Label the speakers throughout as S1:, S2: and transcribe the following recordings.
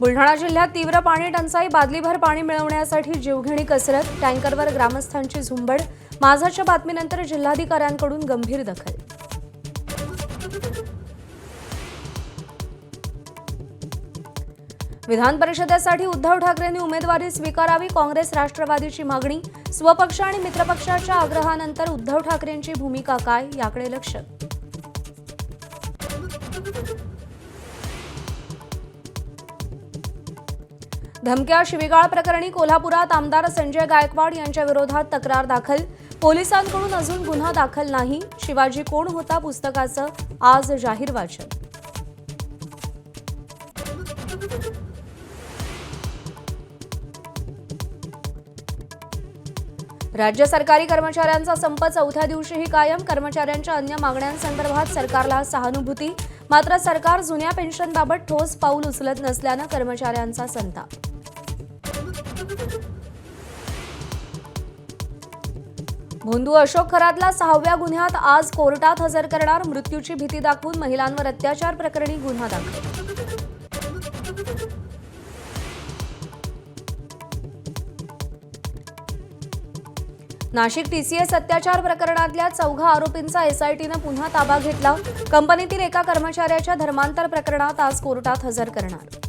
S1: बुलढाणा जिल्ह्यात तीव्र पाणी टंचाई, बादलीभर पाणी मिळवण्यासाठी जीवघेणी कसरत, टँकरवर ग्रामस्थांची झुंबड। माझाच्या बातमीनंतर जिल्हाधिकाऱ्यांकडून गंभीर दखल। विधान परिषदेसाठी उद्धव ठाकरेंनी उमेदवारी स्वीकारावी, काँग्रेस राष्ट्रवादीची मागणी। स्वपक्ष आणि मित्रपक्षाच्या आग्रहानंतर उद्धव ठाकरेंची भूमिका काय याकडे लक्ष। धमक्या शिवीगाळ प्रकरणी कोल्हापुरात आमदार संजय गायकवाड यांच्या विरोधात तक्रार दाखल, पोलिसांकडून अजून गुन्हा दाखल नाही। शिवाजी कोण होता पुस्तकाचं आज जाहीर वाचन। राज्य सरकारी कर्मचाऱ्यांचा संप चौथ्या दिवशीही कायम, कर्मचाऱ्यांच्या अन्य मागण्यांसंदर्भात सरकारला सहानुभूती, मात्र सरकार जुन्या पेन्शनबाबत ठोस पाऊल उचलत नसल्यानं कर्मचाऱ्यांचा संताप। भोंदू अशोक खरातला 6व्या गुन्ह्यात आज कोर्टात हजर करणार, मृत्यूची भीती दाखवून महिलांवर अत्याचार प्रकरणी गुन्हा दाखल। नाशिक टीसीएस अत्याचार प्रकरणातल्या 4 आरोपींचा एसआयटीनं पुन्हा ताबा घेतला, कंपनीतील एका कर्मचाऱ्याच्या धर्मांतर प्रकरणात आज कोर्टात हजर करणार।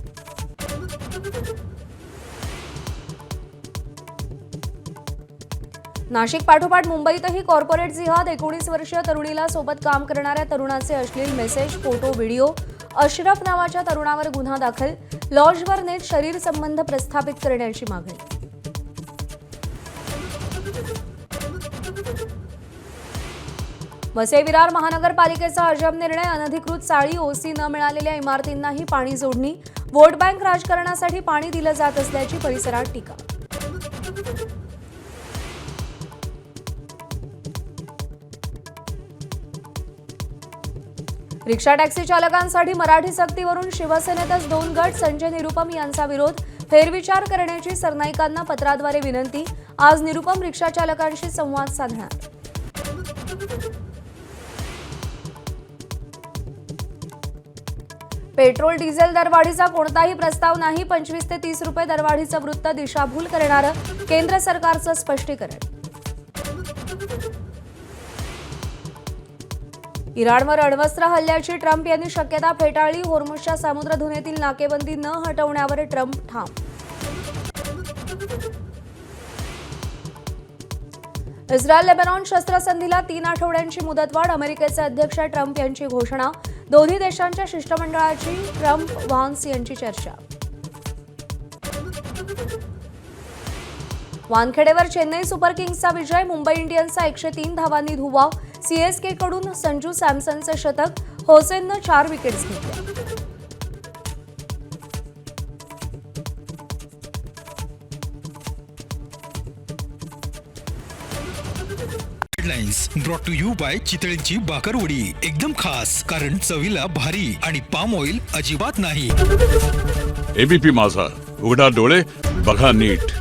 S1: नाशिक पाठोपाठ मुंबईतही कॉर्पोरेट जिहाद, 19 वर्षीय तरुणीला सोबत काम करणाऱ्या तरुणाचे अश्लील मेसेज, फोटो, व्हिडिओ। अशरफ नावाच्या तरुणावर गुन्हा दाखल, लॉजवर नेट शरीर संबंध प्रस्थापित करण्याची मागणी। वसई-विरार महानगरपालिकेचा अजब निर्णय, अनधिकृत चाळी, ओसी न मिळालेल्या इमारतींनाही पाणी जोडणी, वोट बँक राजकारणासाठी पाणी दिलं जात असल्याची परिसरात टीका। रिक्षा टॅक्सी चालकांसाठी मराठी सक्तीवरून शिवसेनेतच 2 गट, संजय निरुपम यांचा विरोध, फेरविचार करण्याची सरनाईकांना पत्राद्वारे विनंती। आज निरुपम रिक्षा चालकांशी संवाद साधणार। पेट्रोल डिझेल दरवाढीचा कोणताही प्रस्ताव नाही, 25 ते 30 रुपये दरवाढीचं वृत्त दिशाभूल करणारं केंद्र सरकारचं स्पष्टीकरण। इराणवर अण्वस्त्र हल्ल्याची ट्रम्प यांनी शक्यता फेटाळली, होर्मुझच्या सामुद्रधुनीतील नाकेबंदी न हटवण्यावर ट्रम्प ठाम। इस्रायल लेबनॉन शस्त्रसंधीला 3 आठवड्यांची मुदतवाढ, अमेरिकेचे अध्यक्ष ट्रम्प यांची घोषणा। दोन्ही देशांच्या शिष्टमंडळाची ट्रम्प व्हान्स यांची चर्चा। वानखेडेवर चेन्नई सुपर किंग्सचा विजय, मुंबई इंडियन्सचा 103 धावांनी धुव्वा। सीएसके कडून संजू सॅमसनचे शतक, होसेननं 4 विकेट्स घेतल्या।
S2: Headlines brought to you by चितळेंची बाकरवडी, एकदम खास कारण चवीला भारी आणि पाम ऑइल अजिबात नाही।
S3: एबीपी माझा, उघडा डोळे बघा नीट।